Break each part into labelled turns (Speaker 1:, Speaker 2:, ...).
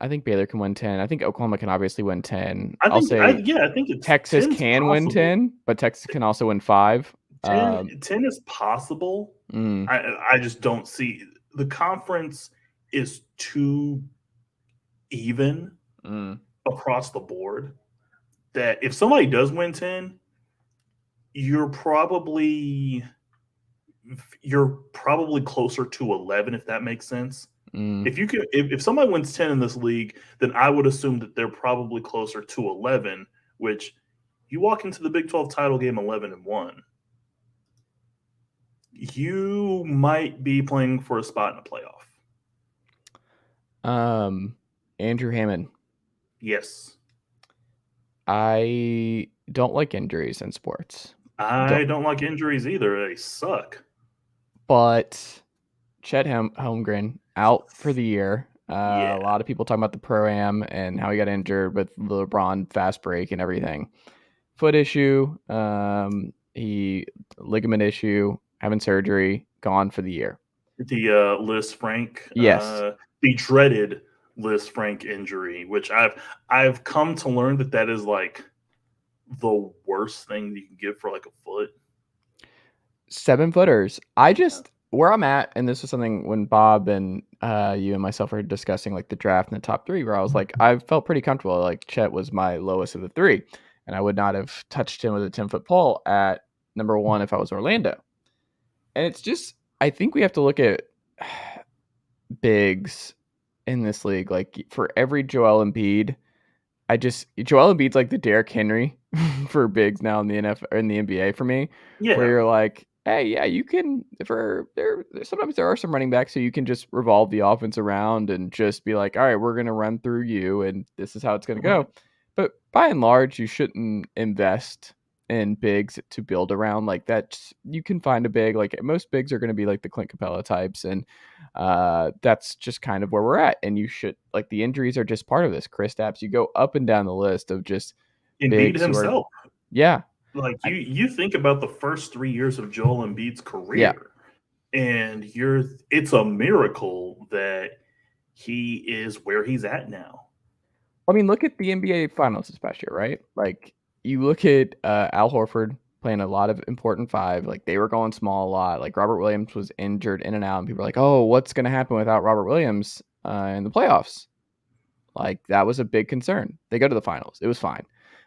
Speaker 1: I think Baylor can win 10. I think Oklahoma can obviously win 10.
Speaker 2: I
Speaker 1: I'll
Speaker 2: think,
Speaker 1: say
Speaker 2: I think it's
Speaker 1: Texas
Speaker 2: 10's
Speaker 1: can win
Speaker 2: possible.
Speaker 1: 10, but Texas can also win 5.
Speaker 2: 10 is possible.
Speaker 1: Mm,
Speaker 2: I just don't see the conference is too even
Speaker 1: mm.
Speaker 2: across the board that if somebody does win 10, you're probably closer to 11 if that makes sense.
Speaker 1: Mm.
Speaker 2: If somebody wins 10 in this league, then I would assume that they're probably closer to 11, which you walk into the Big 12 title game 11-1. You might be playing for a spot in a playoff.
Speaker 1: Andrew Hammond.
Speaker 2: Yes.
Speaker 1: I don't like injuries in sports.
Speaker 2: I don't like injuries either. They suck.
Speaker 1: But Chet Holmgren out for the year.
Speaker 2: Yeah.
Speaker 1: A lot of people talking about the pro-am and how he got injured with the LeBron fast break and everything. Foot issue, he ligament issue, having surgery, gone for the year.
Speaker 2: The Liz Frank,
Speaker 1: Yes.
Speaker 2: the dreaded Liz Frank injury, which I've come to learn that is like the worst thing you can get for like a foot.
Speaker 1: 7-footers. I just where I'm at, and this was something when Bob and you and myself were discussing like the draft and the top 3, where I was like, I felt pretty comfortable. Like Chet was my lowest of the 3, and I would not have touched him with a 10-foot pole at number 1 if I was Orlando. And it's just, I think we have to look at bigs in this league. Like for every Joel Embiid, Joel Embiid's like the Derrick Henry for bigs now in the NFL or in the NBA for me.
Speaker 2: Yeah.
Speaker 1: Where you're like, hey, yeah, you can sometimes there are some running backs so you can just revolve the offense around and just be like, all right, we're gonna run through you and this is how it's gonna go. But by and large, you shouldn't invest in bigs to build around. Like that, you can find a big, like most bigs are going to be like the Clint Capella types, and that's just kind of where we're at. And you should, like, the injuries are just part of this. Kristaps, you go up and down the list of just
Speaker 2: Embiid
Speaker 1: bigs who are,
Speaker 2: himself.
Speaker 1: yeah.
Speaker 2: Like you think about the first 3 years of Joel Embiid's career, and it's a miracle that he is where he's at now.
Speaker 1: I mean, look at the NBA Finals this past year, right? Like, you look at Al Horford playing a lot of important 5. Like, they were going small a lot. Like, Robert Williams was injured in and out, and people were like, oh, what's going to happen without Robert Williams in the playoffs? Like, that was a big concern. They go to the finals. It was fine.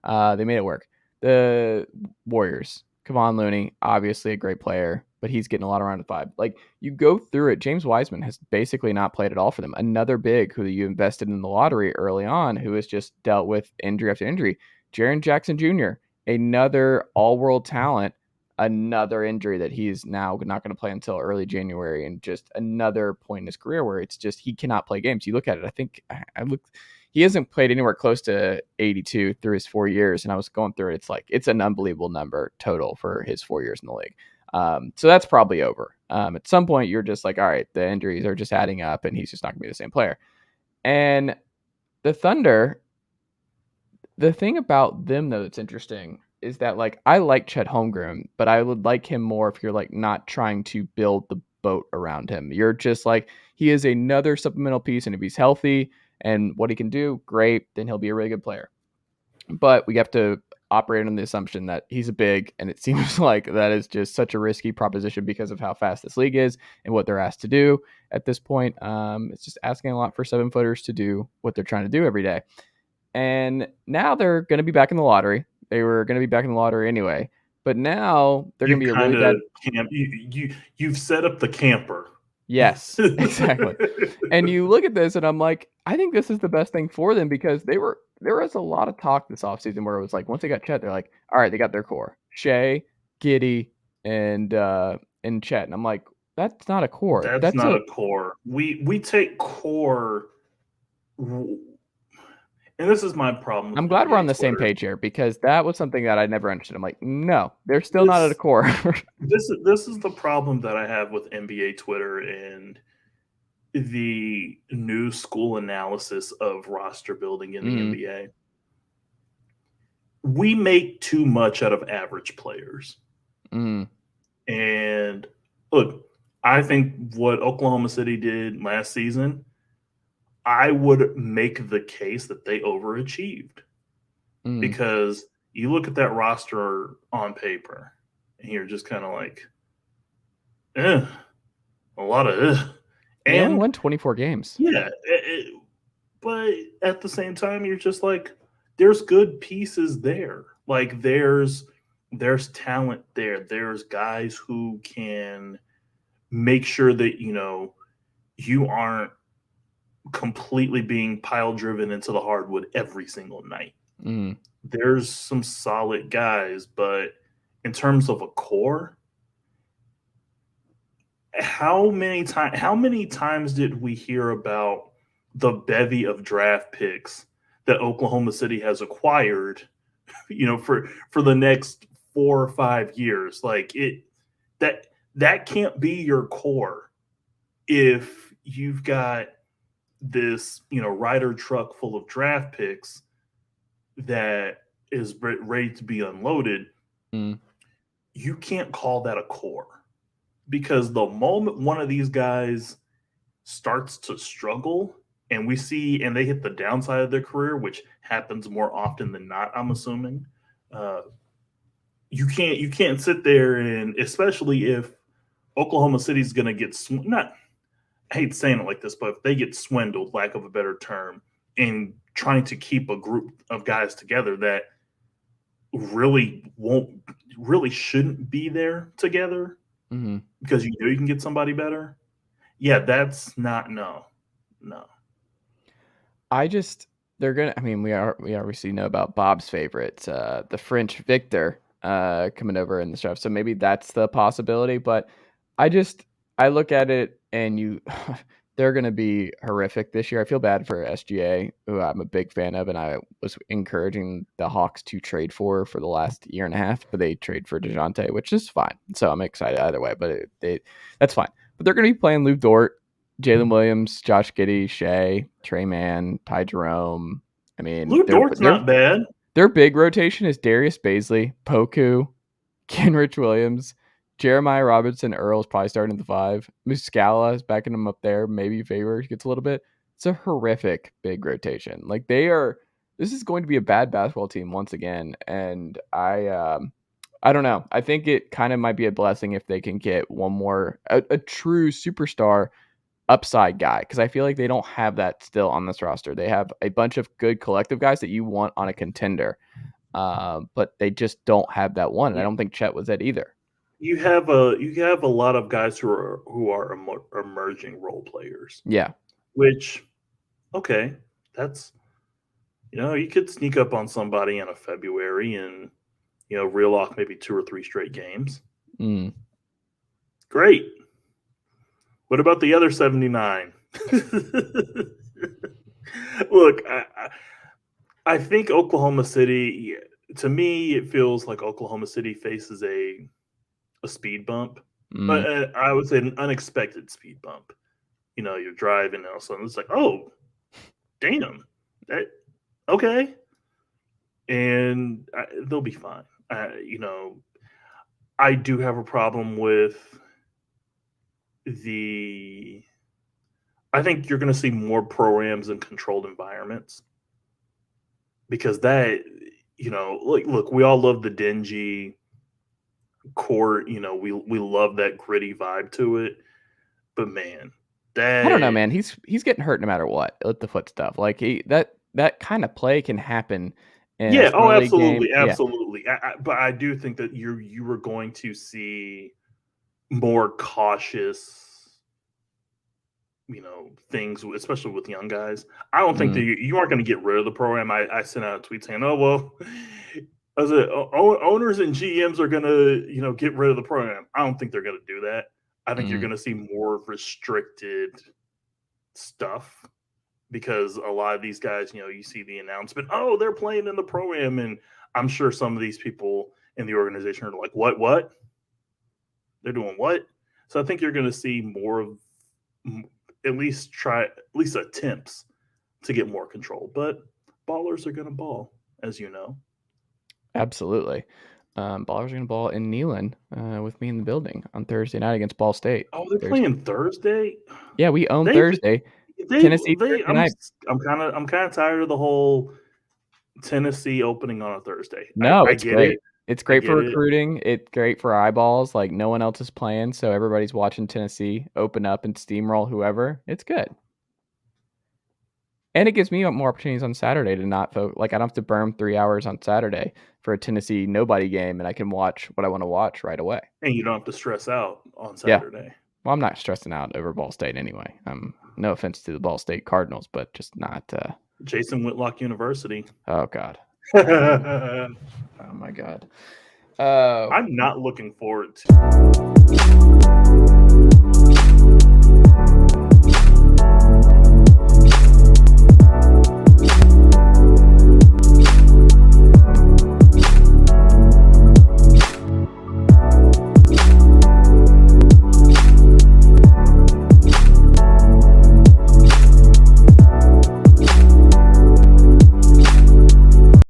Speaker 1: They made it work. The Warriors, Kevon Looney, obviously a great player, but he's getting a lot around the 5. Like, you go through it. James Wiseman has basically not played at all for them. Another big who you invested in the lottery early on who has just dealt with injury after injury. Jaren Jackson Jr., another all-world talent, another injury that he's now not going to play until early January, and just another point in his career where it's just he cannot play games. You look at it, I think I looked, he hasn't played anywhere close to 82 through his 4 years, and I was going through it. It's like it's an unbelievable number total for his 4 years in the league. So that's probably over. At some point, you're just like, all right, the injuries are just adding up, and he's just not going to be the same player. And the Thunder, the thing about them though that's interesting is that, like, I like Chet Holmgren, but I would like him more if you're like not trying to build the boat around him. You're just like, he is another supplemental piece, and if he's healthy and what he can do, great, then he'll be a really good player. But we have to operate on the assumption that he's a big, and it seems like that is just such a risky proposition because of how fast this league is and what they're asked to do at this point. It's just asking a lot for 7-footers to do what they're trying to do every day. And now they're going to be back in the lottery. They were going to be back in the lottery anyway, but now they're going to be a really bad.
Speaker 2: You've set up the camper.
Speaker 1: Yes, exactly. And you look at this, and I'm like, I think this is the best thing for them because there was a lot of talk this offseason where it was like once they got Chet, they're like, all right, they got their core: Shea, Giddey, and Chet. And I'm like, that's not a core.
Speaker 2: That's not a core. We take core. And this is my problem.
Speaker 1: I'm glad we're on the same page here because that was something that I never understood. I'm like, no, they're still not at a core.
Speaker 2: This is the problem that I have with NBA Twitter and the new school analysis of roster building in the NBA. We make too much out of average players. And Look, I think what Oklahoma City did last season, I would make the case that they overachieved
Speaker 1: Mm.
Speaker 2: because you look at that roster on paper and you're just kind of like, eh, a lot of
Speaker 1: They only
Speaker 2: and
Speaker 1: won 24 games.
Speaker 2: yeah, but at the same time, you're just like, there's good pieces there. Like there's talent there. There's guys who can make sure that you aren't completely being pile driven into the hardwood every single night.
Speaker 1: Mm.
Speaker 2: There's some solid guys, but in terms of a core, how many times did we hear about the bevy of draft picks that Oklahoma City has acquired, for the next 4 or 5 years? Like that can't be your core if you've got this, Ryder truck full of draft picks that is ready to be unloaded.
Speaker 1: Mm.
Speaker 2: You can't call that a core because the moment one of these guys starts to struggle and they hit the downside of their career, which happens more often than not, I'm assuming. Uh, you can't sit there, and especially if Oklahoma City's going to get not, I hate saying it like this, but if they get swindled, lack of a better term, in trying to keep a group of guys together that won't really shouldn't be there together
Speaker 1: Hmm.
Speaker 2: because you know you can get somebody better. Yeah, that's not no.
Speaker 1: I just they're gonna. I mean, we obviously know about Bob's favorites, the French Victor, coming over in the draft. So maybe that's the possibility. But I just I look at it and they're gonna be horrific this year. I feel bad for SGA, who I'm a big fan of, and I was encouraging the Hawks to trade for the last year and a half, but they trade for Dejounte, which is fine. So I'm excited either way. But that's fine. But they're gonna be playing Lou Dort, Jalen Williams, Josh Giddey, Shea, Trey Mann, Ty Jerome. I mean,
Speaker 2: Lou Dort's not bad.
Speaker 1: their big rotation is Darius Baisley, Poku, Kenrich Williams, Jeremiah Robinson, Earl's probably starting at the five. Muscala is backing him up there. Maybe Favors gets a little bit. It's a horrific big rotation. Like they are. This is going to be a bad basketball team once again, and I don't know. I think it kind of might be a blessing if they can get one more a true superstar upside guy, because I feel like they don't have that still on this roster. They have a bunch of good collective guys that you want on a contender, but they just don't have that one. And I
Speaker 2: Yeah,
Speaker 1: don't think Chet was it either.
Speaker 2: you have a lot of guys who are emerging role players,
Speaker 1: Yeah.
Speaker 2: which okay, that's you could sneak up on somebody in a February and reel off maybe 2 or 3 straight games.
Speaker 1: Mm.
Speaker 2: Great. What about the other 79? Look, I think Oklahoma City. To me, it feels like Oklahoma City faces a speed bump.
Speaker 1: Mm.
Speaker 2: I would say an unexpected speed bump. You're driving and all of a sudden it's like, oh, damn, that okay, and they'll be fine. I do have a problem with the. I think you're going to see more programs in controlled environments because that, look, we all love the dingy court. We love that gritty vibe to it, but man,
Speaker 1: I don't know,
Speaker 2: that
Speaker 1: man. He's getting hurt no matter what with the foot stuff. Like that kind of play can happen in a
Speaker 2: yeah, oh,
Speaker 1: summer league game.
Speaker 2: absolutely,
Speaker 1: Yeah.
Speaker 2: absolutely. But I do think that you were going to see more cautious, things, especially with young guys. I don't think that
Speaker 1: Mm.
Speaker 2: you aren't going to get rid of the program. I sent out a tweet saying, "Oh well, as owners and GMs are going to get rid of the program." I don't think they're going to do that. I think you're
Speaker 1: Mm.
Speaker 2: going to see more restricted stuff because a lot of these guys, you see the announcement, "Oh, they're playing in the program," and I'm sure some of these people in the organization are like, "What? They're doing what?" So I think you're going to see more of at least attempts to get more control. But ballers are going to ball, as you know.
Speaker 1: Absolutely. Ballers are going to ball in Neyland with me in the building on Thursday night against Ball State.
Speaker 2: Oh, they're playing Thursday.
Speaker 1: Yeah, we own
Speaker 2: They've
Speaker 1: Thursday.
Speaker 2: they
Speaker 1: Tennessee
Speaker 2: they.
Speaker 1: Thursday night.
Speaker 2: I'm kind of tired of the whole Tennessee opening on a Thursday.
Speaker 1: No,
Speaker 2: I
Speaker 1: it's
Speaker 2: get it.
Speaker 1: great. It's
Speaker 2: I
Speaker 1: great for
Speaker 2: get it.
Speaker 1: recruiting. It's great for eyeballs. Like no one else is playing, so everybody's watching Tennessee open up and steamroll whoever. It's good. And it gives me more opportunities on Saturday to not like I don't have to burn 3 hours on Saturday for a Tennessee nobody game, and I can watch what I want to watch right away.
Speaker 2: And you don't have to stress out on
Speaker 1: Yeah.
Speaker 2: Saturday.
Speaker 1: Well, I'm not stressing out over Ball State anyway. No offense to the Ball State Cardinals, but just not.
Speaker 2: Jason Whitlock University.
Speaker 1: Oh God.
Speaker 2: I'm
Speaker 1: Oh my God.
Speaker 2: not looking forward to